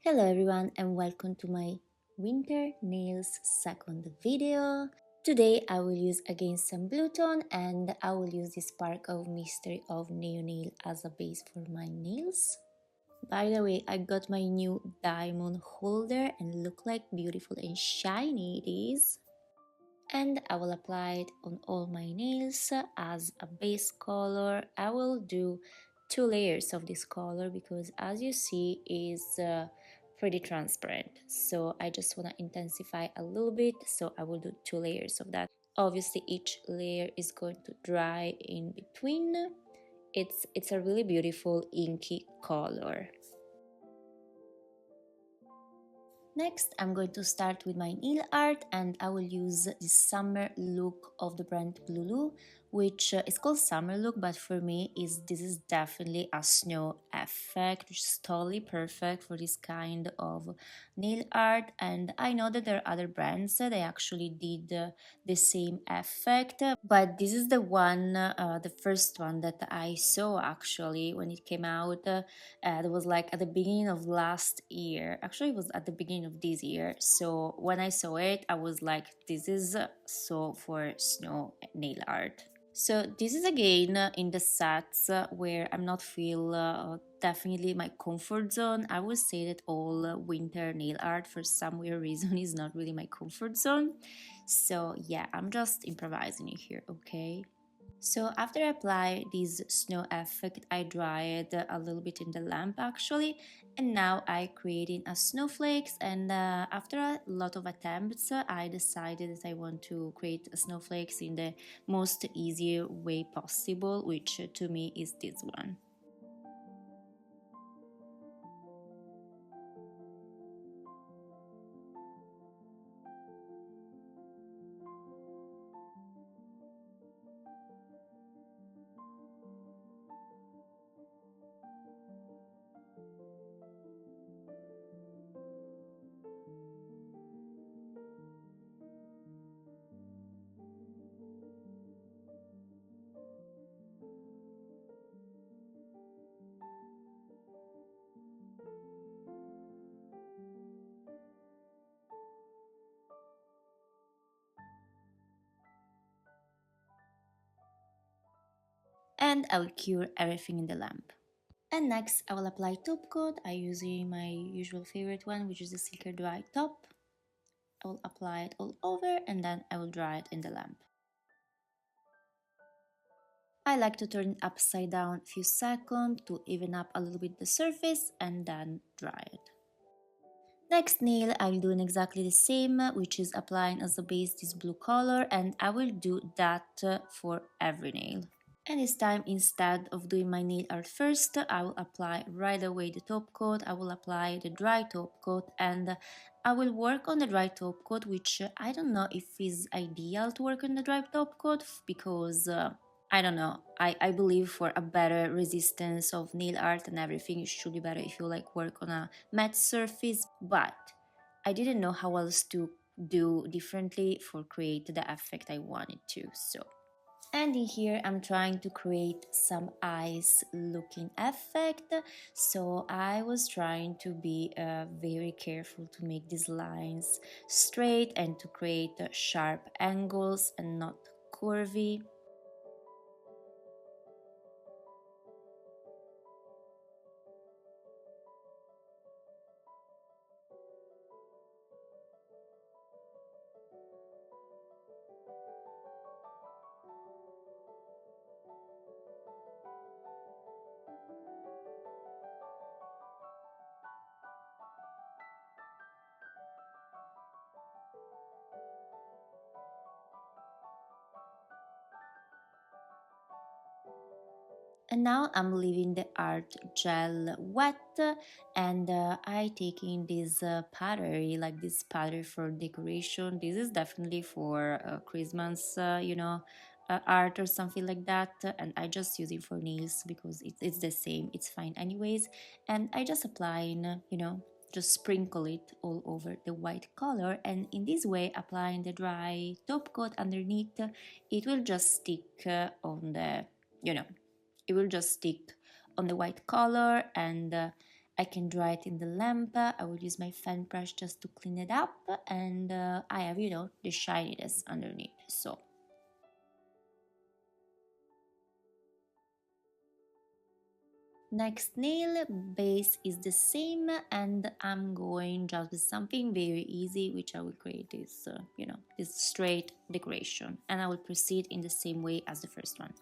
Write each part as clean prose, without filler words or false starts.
Hello everyone and welcome to my winter nails second video. Today I will use again some blue tone and I will use this Spark of Mystery of Neo Nail as a base for my nails. By the way, I got my new diamond holder and look like beautiful and shiny it is. And I will apply it on all my nails as a base color. I will do two layers of this color because as you see is pretty transparent, so I just want to intensify a little bit, so I will do two layers of that. Obviously each layer is going to dry in between. It's a really beautiful inky color. Next, I'm going to start with my nail art and I will use the summer look of the brand Lulu, which is called summer look, but for me this is definitely a snow effect, which is totally perfect for this kind of nail art. And I know that there are other brands that they actually did the same effect, but this is the one, the first one that I saw actually when it came out. It was like at the beginning of last year. Actually, it was at the beginning of this year. So when I saw it, I was like, this is so for snow nail art. So this is again in the sets where I'm not feel definitely my comfort zone. I would say that all winter nail art for some weird reason is not really my comfort zone. So yeah, I'm just improvising it here, okay? So after I apply this snow effect, I dried a little bit in the lamp actually, and now I created a snowflakes. And after a lot of attempts, I decided that I want to create snowflakes in the most easier way possible, which to me is this one. And I will cure everything in the lamp. And next I will apply top coat. I use my usual favorite one, which is the Silker Dry Top. I will apply it all over and then I will dry it in the lamp. I like to turn it upside down a few seconds to even up a little bit the surface and then dry it. Next nail I'm doing exactly the same, which is applying as a base this blue color, and I will do that for every nail. And this time, instead of doing my nail art first, I will apply right away the top coat. I will apply the dry top coat and I will work on the dry top coat, which I don't know if is ideal to work on the dry top coat because I don't know. I believe for a better resistance of nail art and everything, it should be better if you like work on a matte surface, but I didn't know how else to do differently for create the effect I wanted to, so. And in here I'm trying to create some eyes looking effect, so I was trying to be very careful to make these lines straight and to create sharp angles and not curvy. And now I'm leaving the art gel wet and I taking this pottery, like this pottery for decoration. This is definitely for Christmas, art or something like that. And I just use it for nails because it's the same, it's fine anyways. And I just applying, just sprinkle it all over the white color, and in this way applying the dry top coat underneath, it will just stick on the, you know it will just stick on the white color, and I can dry it in the lamp. I will use my fan brush just to clean it up, and I have, you know, the shininess underneath. So next nail base is the same, and I'm going just with something very easy, which I will create this, you know, this straight decoration, and I will proceed in the same way as the first one.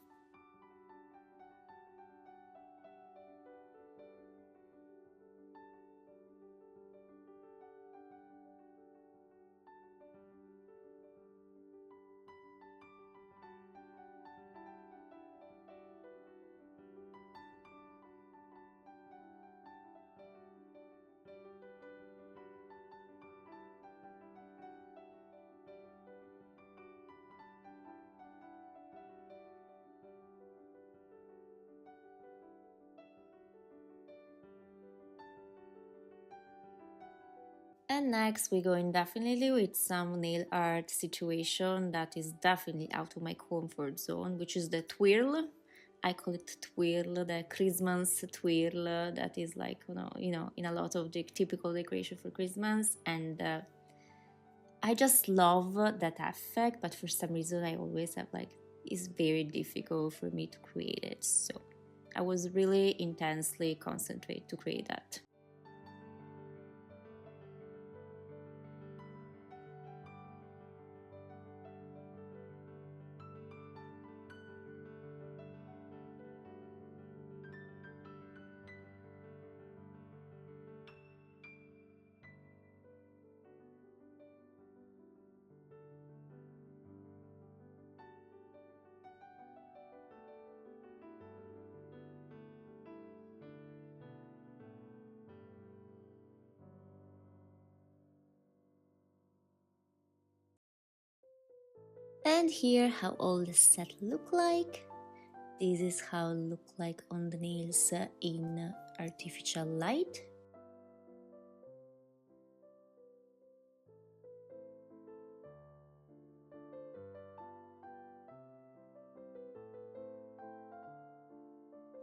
And next we're going definitely with some nail art situation that is definitely out of my comfort zone, which is the twirl. I call it twirl, the Christmas twirl that is like, in a lot of the typical decoration for Christmas. And I just love that effect, but for some reason I always have like, it's very difficult for me to create it. So I was really intensely concentrate to create that. And here how all the set look like. This is how it look like on the nails in artificial light.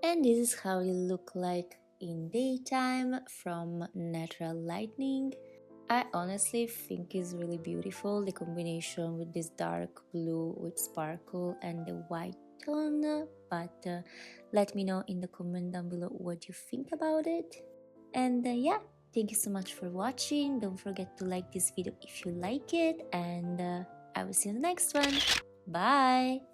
And this is how it look like in daytime from natural lighting. I honestly think it's really beautiful, the combination with this dark blue with sparkle and the white tone, but let me know in the comment down below what you think about it. And yeah, thank you so much for watching. Don't forget to like this video if you like it, and I will see you in the next one. Bye!